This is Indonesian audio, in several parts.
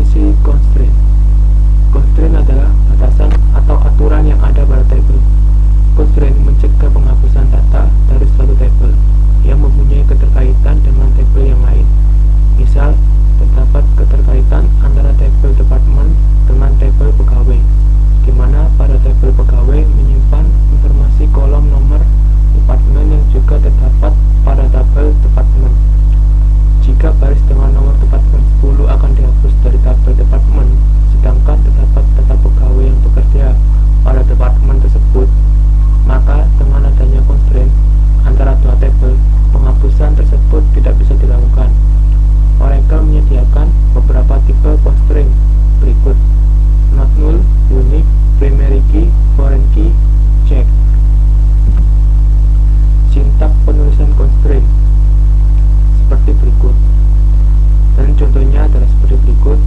Definisi constraint. Constraint adalah batasan atau aturan yang ada pada tabel. Constraint mencegah penghapusan data dari suatu tabel yang mempunyai keterkaitan dengan tabel yang lain. Misal, terdapat keterkaitan antara tabel departemen dengan tabel pegawai, di mana pada tabel pegawai menyimpan informasi kolom nomor departemen yang juga terdapat pada tabel departemen. Jika baris dengan nomor departemen 10 akan dihapus dari tabel departemen, sedangkan terdapat data pegawai yang bekerja pada departemen tersebut, maka dengan adanya constraint antara dua tabel, penghapusan tersebut tidak bisa dilakukan. Oracle menyediakan beberapa tipe constraint berikut: not null, unique, primary key, foreign key, check. Sintak penulisan constraint seperti berikut, dan contohnya adalah seperti berikut.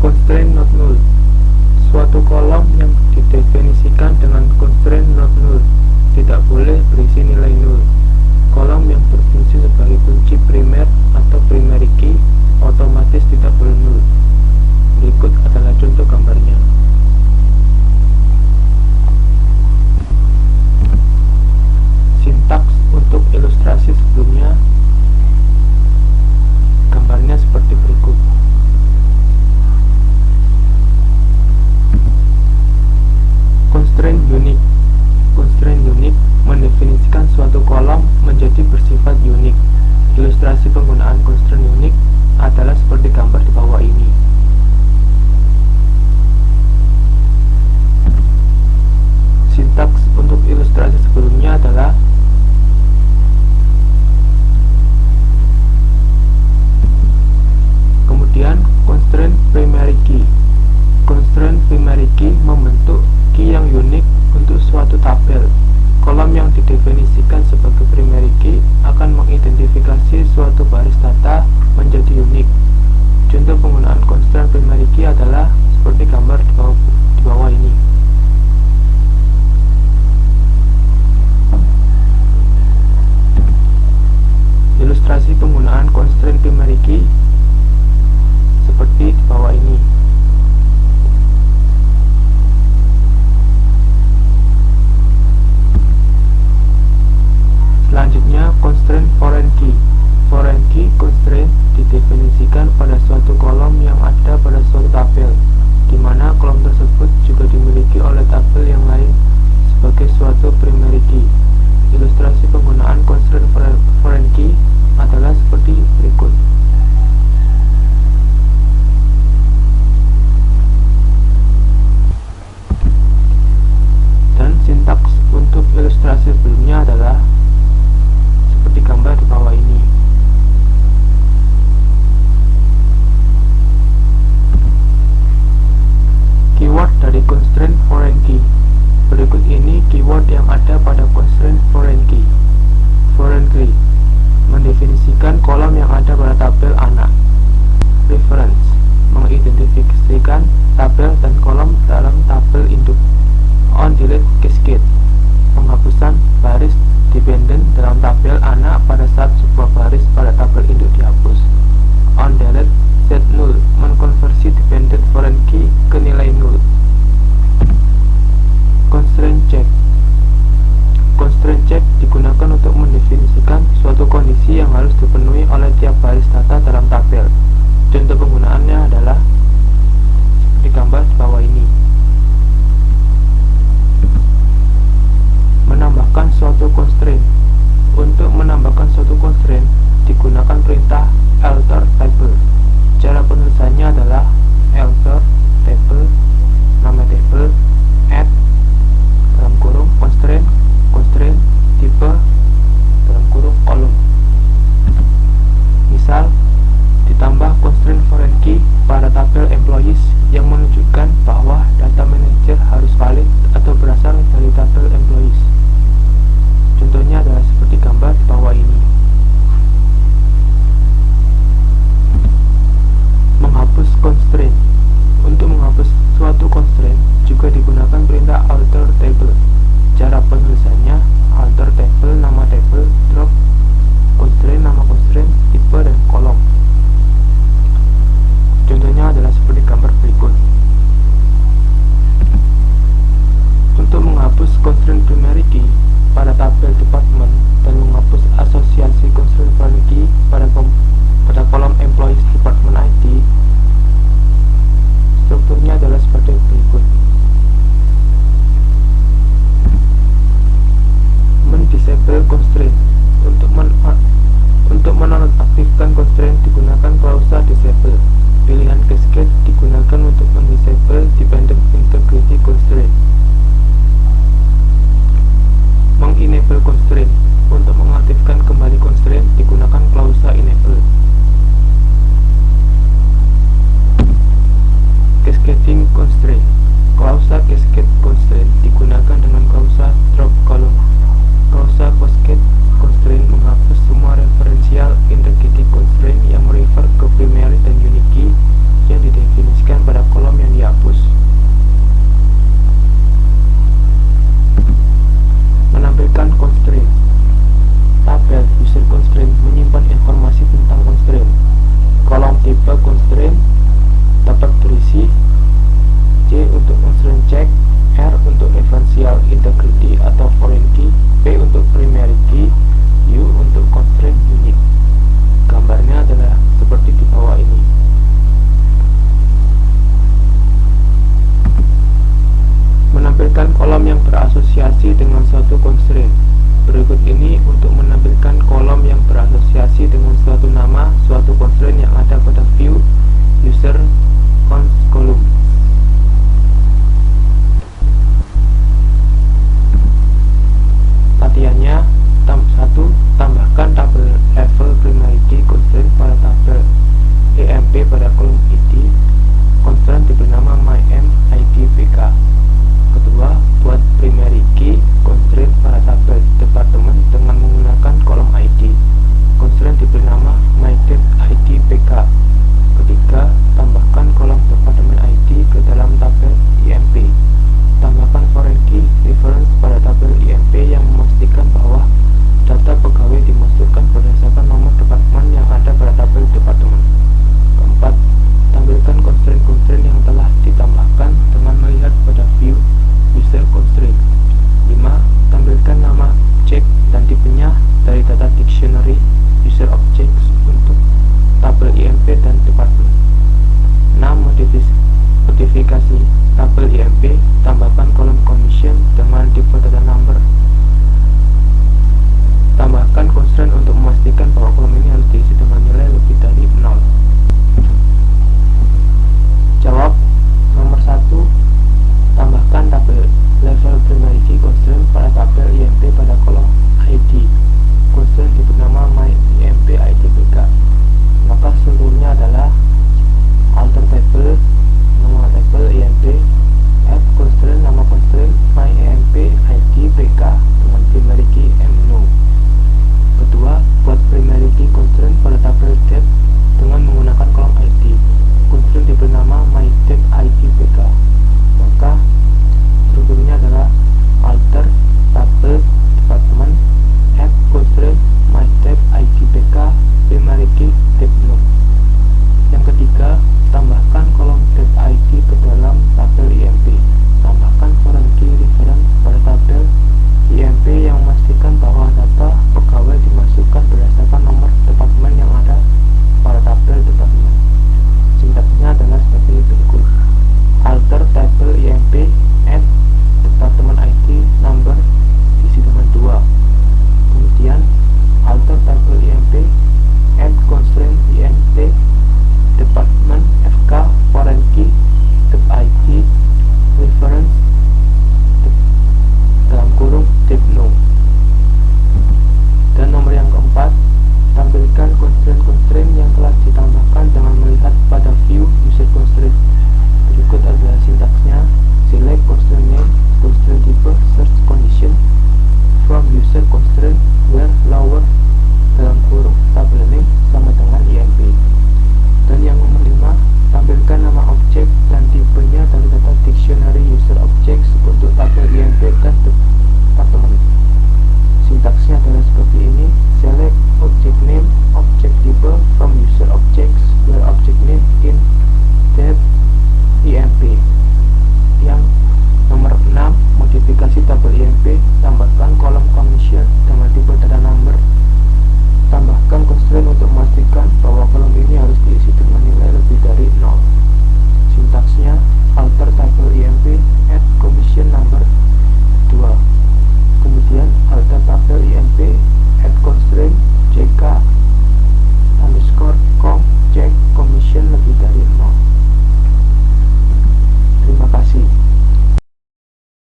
Constraint not null. Suatu kolom yang didefinisikan dengan constraint not null tidak boleh berisi nilai null. Kolom yang berfungsi sebagai kunci primer atau primary key otomatis tidak boleh null. Berikut adalah contoh gambarnya. Sintaks untuk ilustrasi sebelumnya, gambarnya seperti berikut. Constraint unique. Constraint unique mendefinisikan suatu kolom menjadi bersifat unik. Ilustrasi penggunaan constraint unique adalah seperti gambar di bawah ini. Sintaks untuk ilustrasi sebelumnya adalah kemudian constraint primary key. Constraint primary key membentuk key yang unik untuk suatu tabel. Kolom yang didefinisikan sebagai primary key akan mengidentifikasi suatu baris data menjadi unik. Contoh penggunaan constraint primary key adalah seperti gambar di bawah ini. Ilustrasi penggunaan constraint primary key seperti di bawah ini. Selanjutnya, constraint foreign key. Foreign key constraint didefinisikan pada suatu kolom yang ada pada suatu tabel, di mana kolom tersebut juga dimiliki oleh tabel yang lain sebagai suatu primary key. Ilustrasi penggunaan constraint foreign key adalah seperti berikut. constraint.